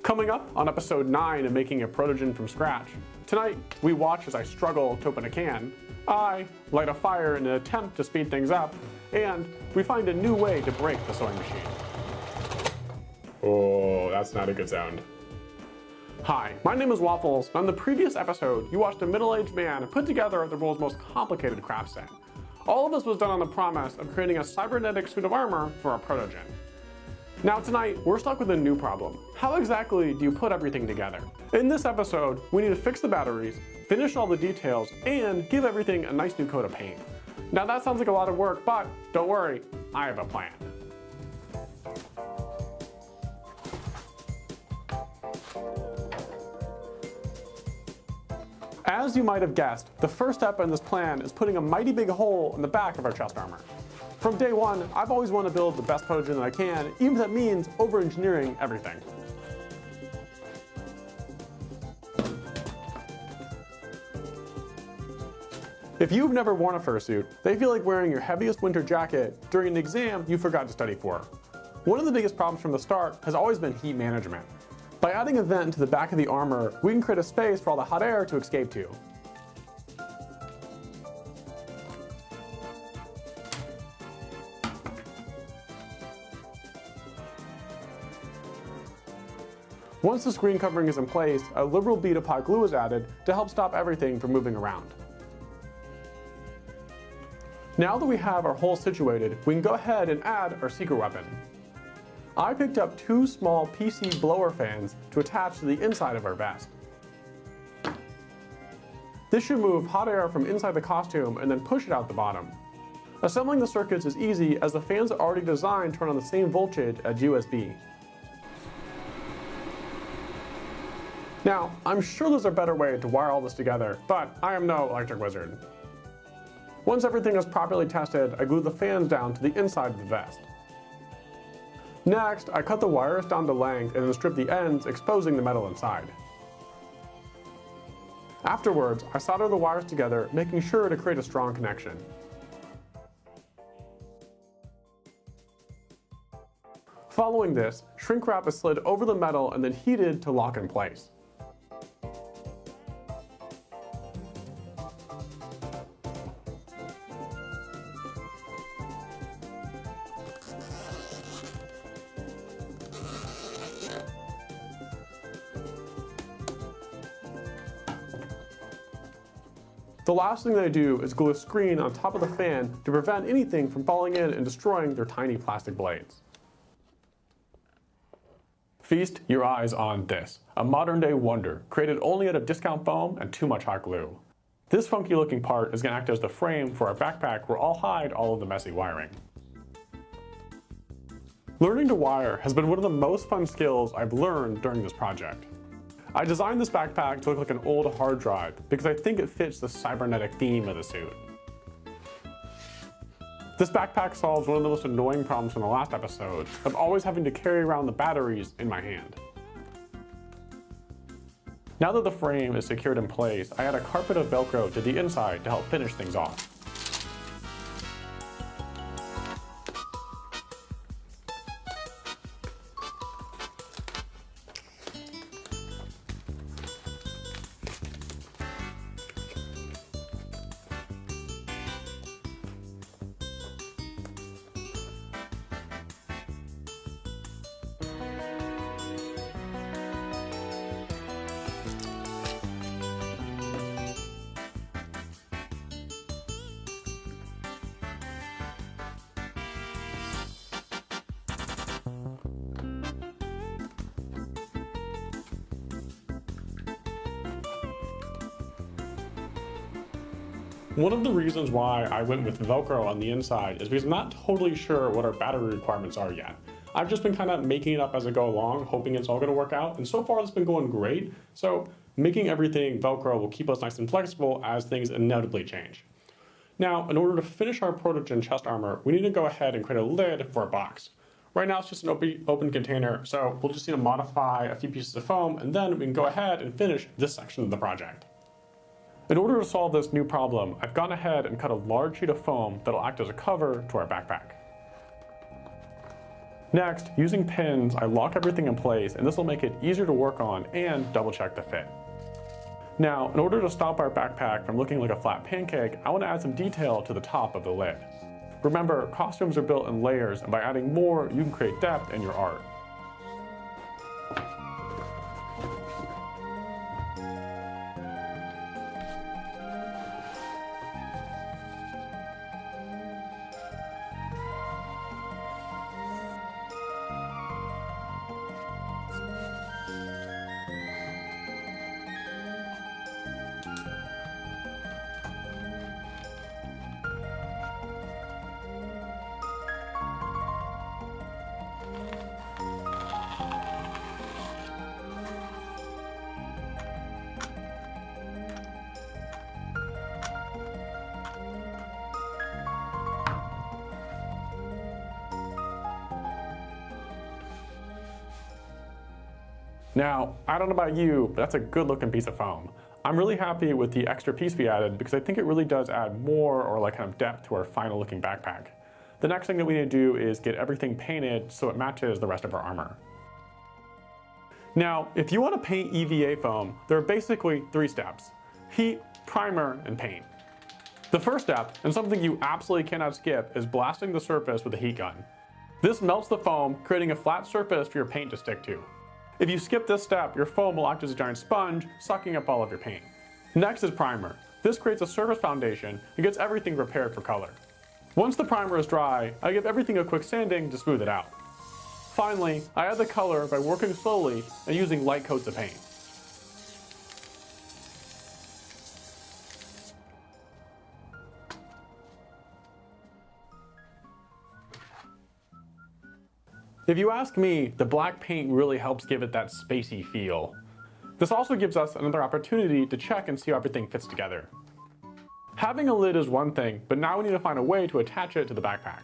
Coming up on episode 9 of Making a Protogen from Scratch, tonight we watch as I struggle to open a can, I light a fire in an attempt to speed things up, and we find a new way to break the sewing machine. Oh, that's not a good sound. Hi, my name is Waffles, and on the previous episode, you watched a middle-aged man put together the world's most complicated craft set. All of this was done on the promise of creating a cybernetic suit of armor for a Protogen. Now tonight, we're stuck with a new problem. How exactly do you put everything together? In this episode, we need to fix the batteries, finish all the details, and give everything a nice new coat of paint. Now that sounds like a lot of work, but don't worry, I have a plan. As you might have guessed, the first step in this plan is putting a mighty big hole in the back of our chest armor. From day one, I've always wanted to build the best Protogen that I can, even if that means over-engineering everything. If you've never worn a fursuit, they feel like wearing your heaviest winter jacket during an exam you forgot to study for. One of the biggest problems from the start has always been heat management. By adding a vent to the back of the armor, we can create a space for all the hot air to escape to. Once the screen covering is in place, a liberal bead of hot glue is added to help stop everything from moving around. Now that we have our hole situated, we can go ahead and add our secret weapon. I picked up 2 small PC blower fans to attach to the inside of our vest. This should move hot air from inside the costume and then push it out the bottom. Assembling the circuits is easy as the fans are already designed to run on the same voltage as USB. Now, I'm sure there's a better way to wire all this together, but I am no electric wizard. Once everything is properly tested, I glue the fans down to the inside of the vest. Next, I cut the wires down to length and then strip the ends, exposing the metal inside. Afterwards, I solder the wires together, making sure to create a strong connection. Following this, shrink wrap is slid over the metal and then heated to lock in place. The last thing that I do is glue a screen on top of the fan to prevent anything from falling in and destroying their tiny plastic blades. Feast your eyes on this, a modern day wonder, created only out of discount foam and too much hot glue. This funky looking part is going to act as the frame for our backpack where I'll hide all of the messy wiring. Learning to wire has been one of the most fun skills I've learned during this project. I designed this backpack to look like an old hard drive because I think it fits the cybernetic theme of the suit. This backpack solves one of the most annoying problems from the last episode of always having to carry around the batteries in my hand. Now that the frame is secured in place, I add a carpet of Velcro to the inside to help finish things off. One of the reasons why I went with Velcro on the inside is because I'm not totally sure what our battery requirements are yet. I've just been kind of making it up as I go along, hoping it's all going to work out, and so far it's been going great, so making everything Velcro will keep us nice and flexible as things inevitably change. Now, in order to finish our Protogen chest armor, we need to go ahead and create a lid for our box. Right now it's just an open container, so we'll just need to modify a few pieces of foam, and then we can go ahead and finish this section of the project. In order to solve this new problem, I've gone ahead and cut a large sheet of foam that'll act as a cover to our backpack. Next, using pins, I lock everything in place, and this will make it easier to work on and double check the fit. Now, in order to stop our backpack from looking like a flat pancake, I want to add some detail to the top of the lid. Remember, costumes are built in layers, and by adding more, you can create depth in your art. Now, I don't know about you, but that's a good looking piece of foam. I'm really happy with the extra piece we added because I think it really does add more or like kind of depth to our final looking backpack. The next thing that we need to do is get everything painted so it matches the rest of our armor. Now, if you want to paint EVA foam, there are basically 3 steps: heat, primer, and paint. The first step, and something you absolutely cannot skip, is blasting the surface with a heat gun. This melts the foam, creating a flat surface for your paint to stick to. If you skip this step, your foam will act as a giant sponge, sucking up all of your paint. Next is primer. This creates a surface foundation and gets everything prepared for color. Once the primer is dry, I give everything a quick sanding to smooth it out. Finally, I add the color by working slowly and using light coats of paint. If you ask me, the black paint really helps give it that spacey feel. This also gives us another opportunity to check and see how everything fits together. Having a lid is one thing, but now we need to find a way to attach it to the backpack.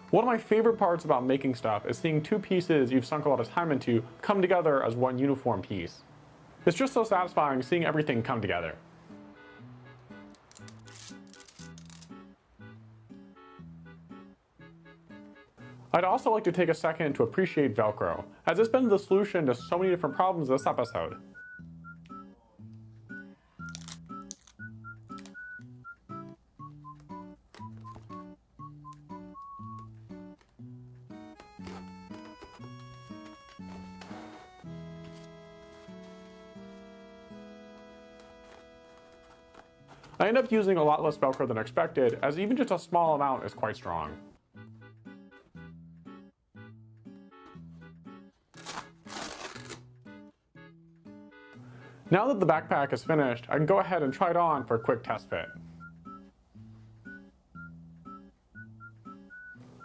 One of my favorite parts about making stuff is seeing 2 pieces you've sunk a lot of time into come together as one uniform piece. It's just so satisfying seeing everything come together. I'd also like to take a second to appreciate Velcro, as it's been the solution to so many different problems this episode. I end up using a lot less Velcro than expected, as even just a small amount is quite strong. Now that the backpack is finished, I can go ahead and try it on for a quick test fit.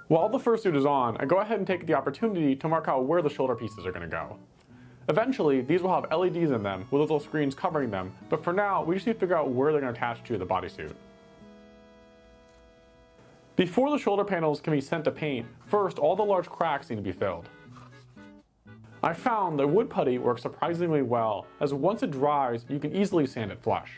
While the fursuit is on, I go ahead and take the opportunity to mark out where the shoulder pieces are going to go. Eventually, these will have LEDs in them with little screens covering them, but for now, we just need to figure out where they're going to attach to the bodysuit. Before the shoulder panels can be sent to paint, first all the large cracks need to be filled. I found that wood putty works surprisingly well, as once it dries, you can easily sand it flush.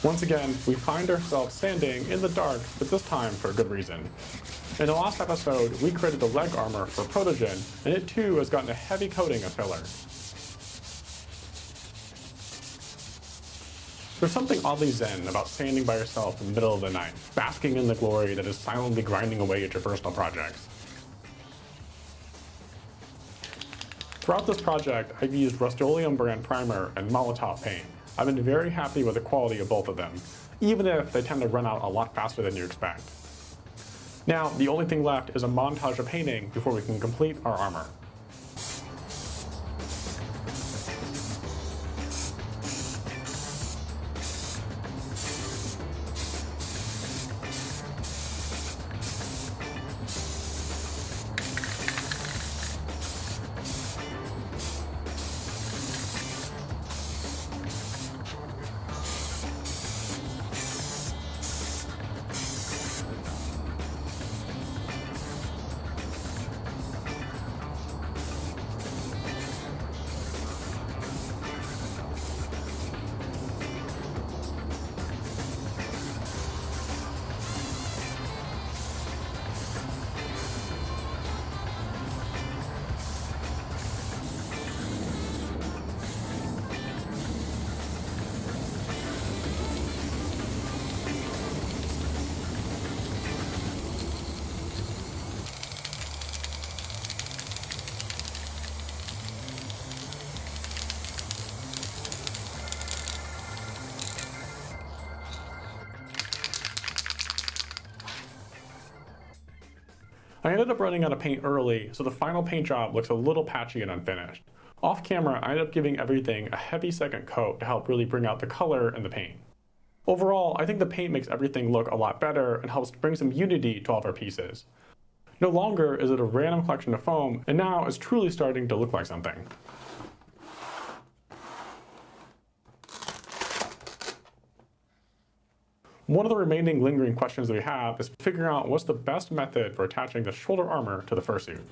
Once again, we find ourselves sanding in the dark, but this time for a good reason. In the last episode, we created the leg armor for Protogen, and it too has gotten a heavy coating of filler. There's something oddly zen about standing by yourself in the middle of the night, basking in the glory that is silently grinding away at your personal projects. Throughout this project, I've used Rust-Oleum brand primer and Molotov paint. I've been very happy with the quality of both of them, even if they tend to run out a lot faster than you expect. Now, the only thing left is a montage of painting before we can complete our armor. I ended up running out of paint early, so the final paint job looks a little patchy and unfinished. Off camera, I ended up giving everything a heavy second coat to help really bring out the color and the paint. Overall, I think the paint makes everything look a lot better and helps bring some unity to all of our pieces. No longer is it a random collection of foam, and now it's truly starting to look like something. One of the remaining lingering questions that we have is figuring out what's the best method for attaching the shoulder armor to the fursuit.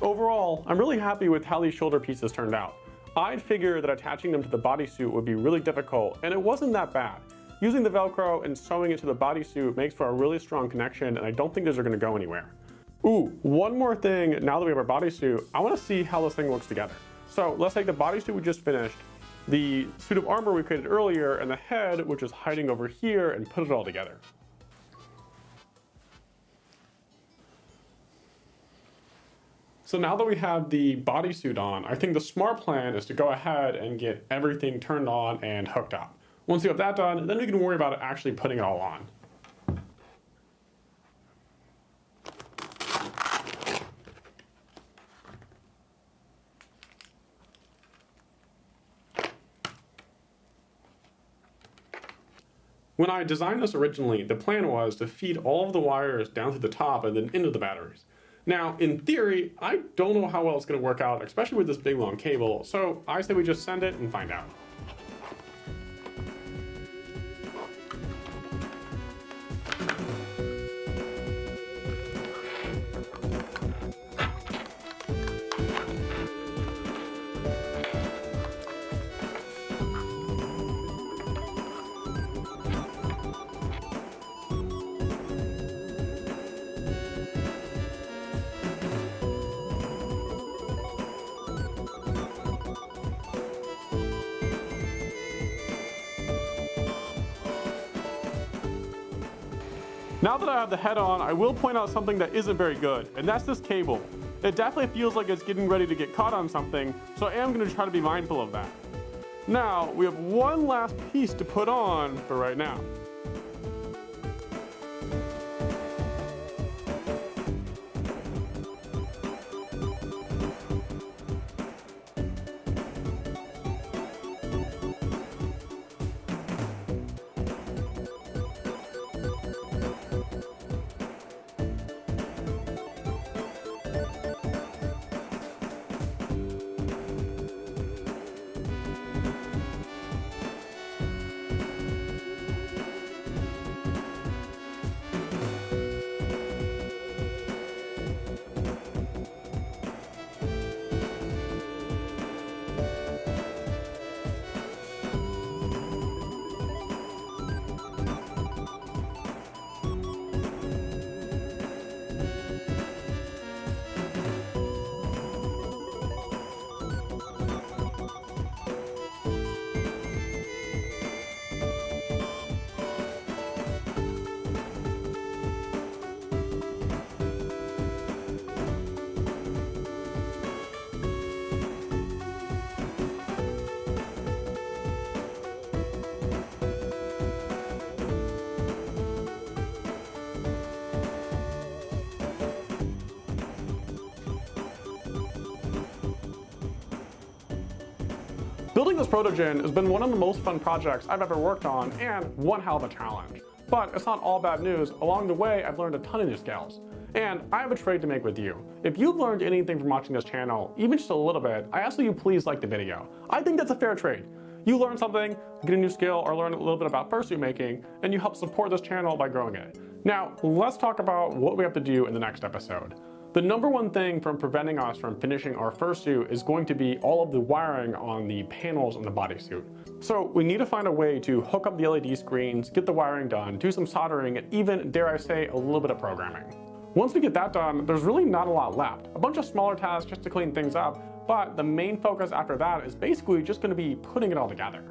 Overall, I'm really happy with how these shoulder pieces turned out. I'd figured that attaching them to the bodysuit would be really difficult, and it wasn't that bad. Using the Velcro and sewing it to the bodysuit makes for a really strong connection, and I don't think those are going to go anywhere. Ooh, one more thing, now that we have our bodysuit, I want to see how this thing looks together. So let's take the bodysuit we just finished, the suit of armor we created earlier, and the head, which is hiding over here, and put it all together. So now that we have the bodysuit on, I think the smart plan is to go ahead and get everything turned on and hooked up. Once you have that done, then we can worry about actually putting it all on. When I designed this originally, the plan was to feed all of the wires down to the top and then into the batteries. Now, in theory, I don't know how well it's going to work out, especially with this big long cable, so I say we just send it and find out. Now that I have the head on, I will point out something that isn't very good, and that's this cable. It definitely feels like it's getting ready to get caught on something, so I am going to try to be mindful of that. Now, we have one last piece to put on for right now. Building this Protogen has been one of the most fun projects I've ever worked on and one hell of a challenge. But it's not all bad news. Along the way, I've learned a ton of new skills. And I have a trade to make with you. If you've learned anything from watching this channel, even just a little bit, I ask that you please like the video. I think that's a fair trade. You learn something, get a new skill, or learn a little bit about fursuit making, and you help support this channel by growing it. Now, let's talk about what we have to do in the next episode. The number one thing from preventing us from finishing our fursuit is going to be all of the wiring on the panels on the bodysuit. So we need to find a way to hook up the LED screens, get the wiring done, do some soldering, and even, dare I say, a little bit of programming. Once we get that done, there's really not a lot left. A bunch of smaller tasks just to clean things up, but the main focus after that is basically just going to be putting it all together.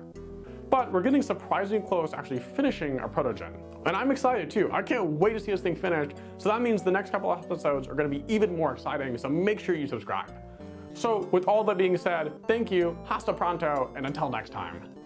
But we're getting surprisingly close to actually finishing our Protogen. And I'm excited too. I can't wait to see this thing finished. So that means the next couple of episodes are going to be even more exciting. So make sure you subscribe. So with all that being said, thank you, hasta pronto, and until next time.